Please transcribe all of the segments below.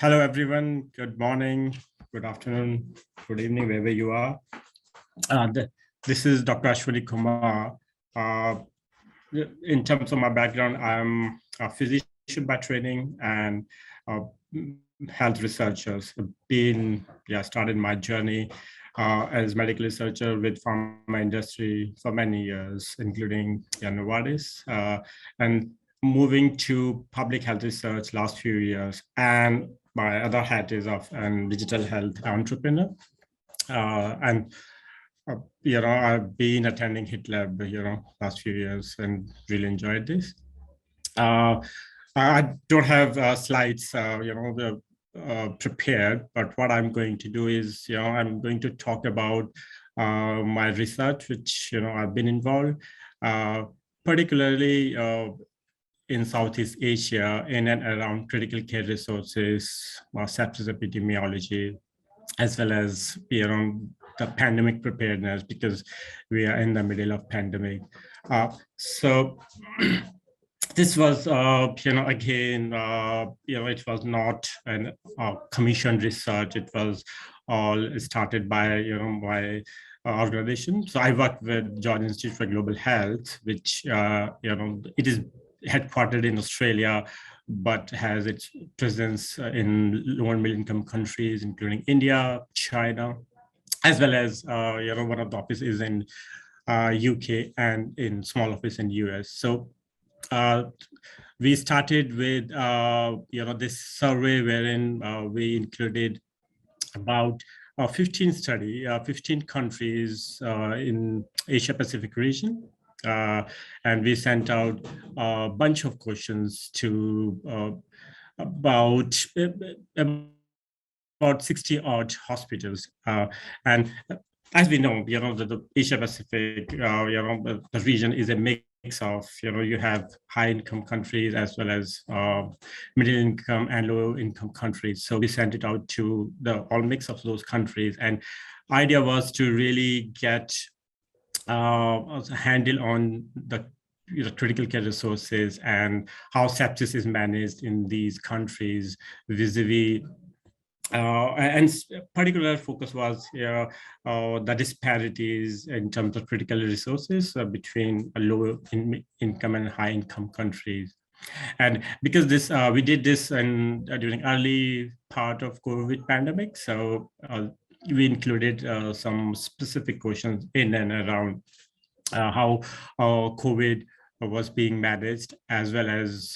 Hello, everyone. Good morning, good afternoon, good evening, wherever you are. This is Dr. Ashwani Kumar. Uh, in terms of my background, I'm a physician by training and a health researcher. So started my journey as medical researcher with pharma industry for many years, including Novartis, and moving to public health research last few years. And my other hat is of an digital health entrepreneur. And I've been attending HITLAB, last few years and really enjoyed this. I don't have slides, prepared, but what I'm going to do is, I'm going to talk about my research, which, I've been involved, particularly in Southeast Asia, in and around critical care resources, sepsis epidemiology, as well as the pandemic preparedness, because we are in the middle of pandemic. So this was, again, it was not an commissioned research. It was all started by, my organization. So I worked with Georgia Institute for Global Health, which, it is headquartered in Australia, but has its presence in lower middle income countries, including India, China, as well as, one of the offices in UK and in small office in US. So we started with, this survey wherein we included about 15 countries in Asia Pacific region. And we sent out a bunch of questions to about 60 odd hospitals. And as we know, the Asia Pacific, the region is a mix of, you have high income countries as well as middle income and low income countries. So we sent it out to the all mix of those countries. And idea was to really get a handle on the critical care resources and how sepsis is managed in these countries vis-a-vis and particular focus was the disparities in terms of critical resources between low income and high income countries. And because this, we did this during early part of COVID pandemic, so we included some specific questions in and around how COVID was being managed, as well as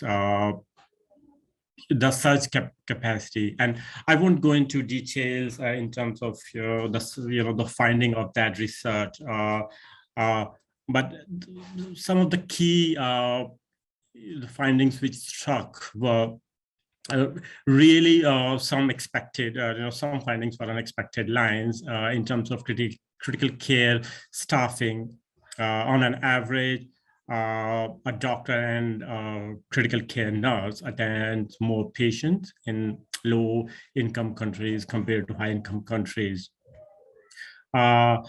the surge capacity. And I won't go into details in terms of the finding of that research, but some of the key findings which struck were really some expected, some findings were unexpected lines in terms of critical care staffing. On an average, a doctor and critical care nurse attend more patients in low income countries compared to high income countries. And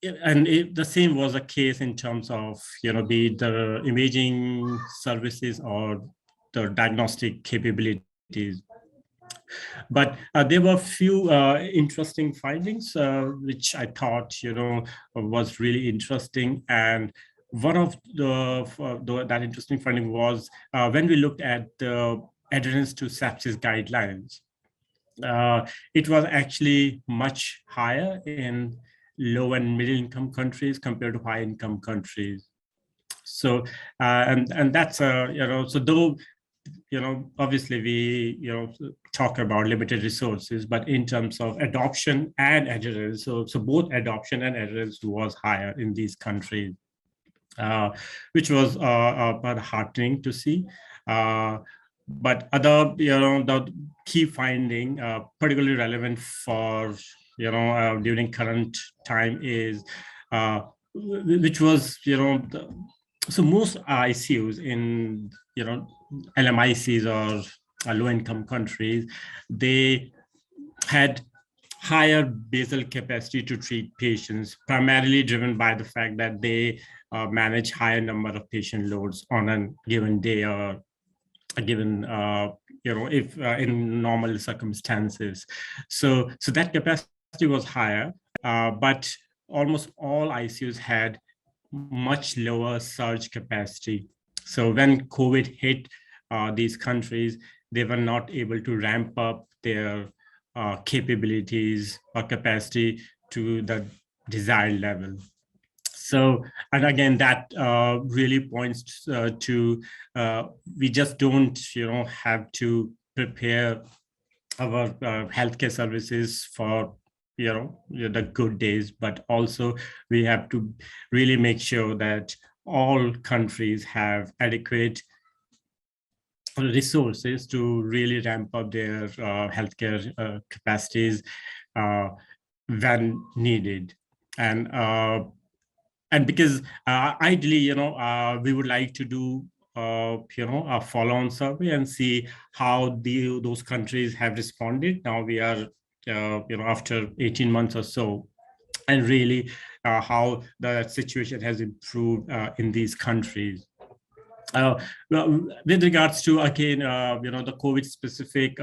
the same was the case in terms of, be it the imaging services or the diagnostic capabilities. But there were a few interesting findings, which I thought, was really interesting. And one of that interesting finding was when we looked at the adherence to sepsis guidelines, it was actually much higher in low and middle income countries compared to high income countries. So, and that's, so though, obviously we, talk about limited resources, but in terms of adoption and adherence, so both adoption and adherence was higher in these countries, which was quite heartening to see. But other, the key finding, particularly relevant for, during current time is, which was, so most ICUs in, LMICs or low-income countries, they had higher basal capacity to treat patients, primarily driven by the fact that they manage higher number of patient loads on a given day or a given if in normal circumstances. So that capacity was higher, but almost all ICUs had much lower surge capacity. So when COVID hit these countries, they were not able to ramp up their capabilities or capacity to the desired level. So, and again, that really points to we just don't, have to prepare our healthcare services for the good days, but also we have to really make sure that all countries have adequate resources to really ramp up their healthcare capacities when needed. And because ideally, we would like to do a follow-on survey and see how those countries have responded. Now we are after 18 months or so, and really how the situation has improved in these countries. Well, with regards to, again, the COVID specific,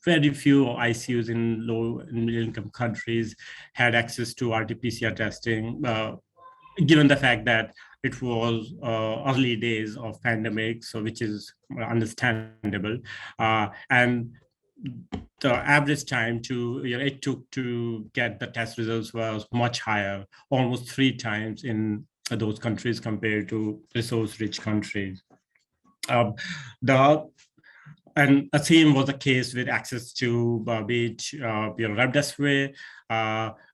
very few ICUs in low and middle income countries had access to RT-PCR testing, given the fact that it was early days of pandemic, so which is understandable. And the average time it took to get the test results was much higher, almost 3 times in those countries compared to resource-rich countries. The And the same was the case with access to remdesivir,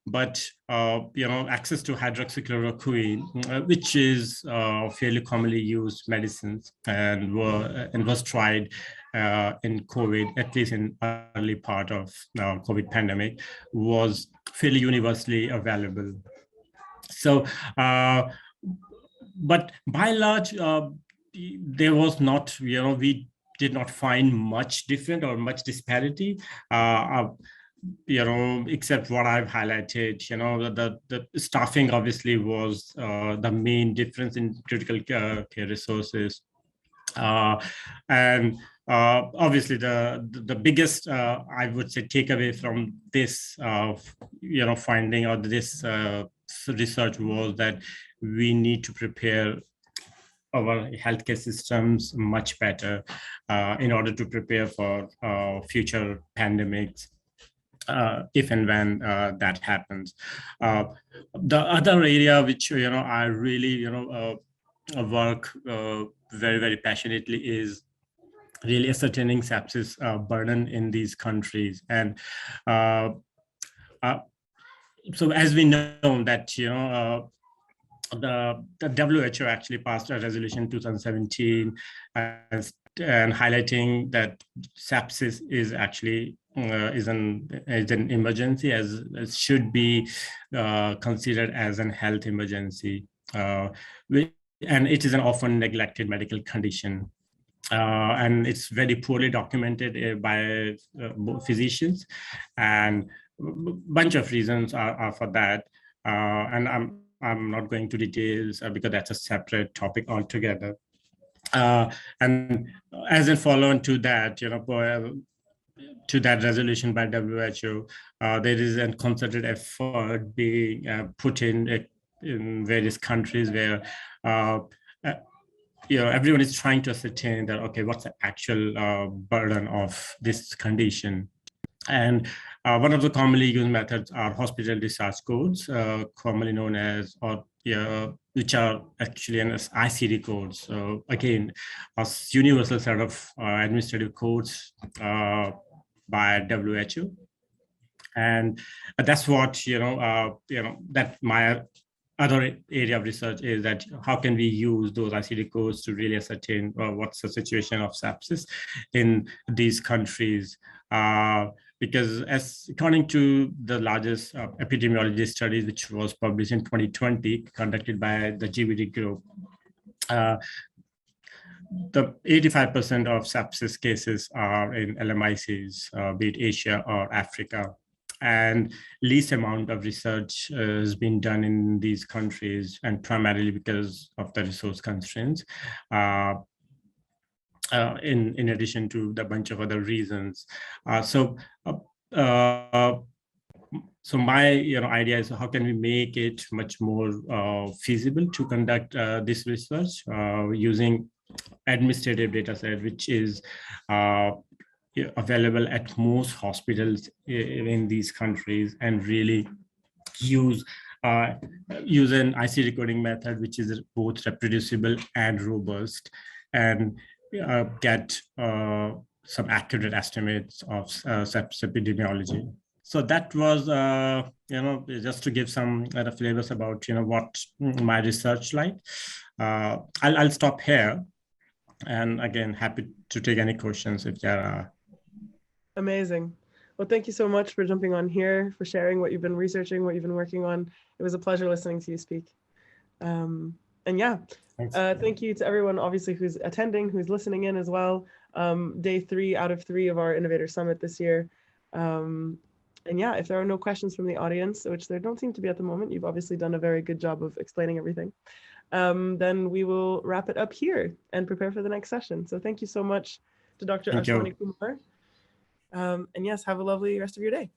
but access to hydroxychloroquine, which is fairly commonly used medicines and was tried in COVID, at least in early part of COVID pandemic, was fairly universally available. So, but by and large, there was not, we did not find much different or much disparity, except what I've highlighted. The staffing obviously was the main difference in critical care resources. And obviously the biggest, I would say, takeaway from this, finding or this research was that we need to prepare our healthcare systems much better in order to prepare for future pandemics, if and when that happens. The other area which I really work very, very passionately is really ascertaining sepsis burden in these countries. And so as we know that the WHO actually passed a resolution in 2017 and highlighting that sepsis is actually is an emergency, as should be considered as an health emergency, and it is an often neglected medical condition. And it's very poorly documented by physicians, and a bunch of reasons are for that. And I'm not going to details because that's a separate topic altogether. And as a follow-on to that, to that resolution by WHO, there is a concerted effort being put in various countries where everyone is trying to ascertain that, okay, what's the actual burden of this condition. And one of the commonly used methods are hospital discharge codes, commonly known as, which are actually an ICD codes. So again, a universal set of administrative codes by WHO. And that's what, that my other area of research is, that how can we use those ICD codes to really ascertain what's the situation of sepsis in these countries. Because according to the largest epidemiology study, which was published in 2020, conducted by the GVD group, the 85% of sepsis cases are in LMICs, be it Asia or Africa. And least amount of research has been done in these countries, and primarily because of the resource constraints. in addition to the bunch of other reasons. So my idea is, how can we make it much more feasible to conduct this research using administrative data set, which is available at most hospitals in these countries, and really use uh, use an IC recording method which is both reproducible and robust, and get some accurate estimates of epidemiology. So that was, just to give some flavors about, what my research like. I'll stop here. And again, happy to take any questions if there are. Amazing. Well, thank you so much for jumping on here, for sharing what you've been researching, what you've been working on. It was a pleasure listening to you speak. And yeah, thank you to everyone, obviously, who's attending, who's listening in as well. Day 3 out of 3 of our Innovator Summit this year. And yeah, if there are no questions from the audience, which there don't seem to be at the moment, you've obviously done a very good job of explaining everything. Then we will wrap it up here and prepare for the next session. So thank you so much to Dr. Ashwani Kumar. And yes, have a lovely rest of your day.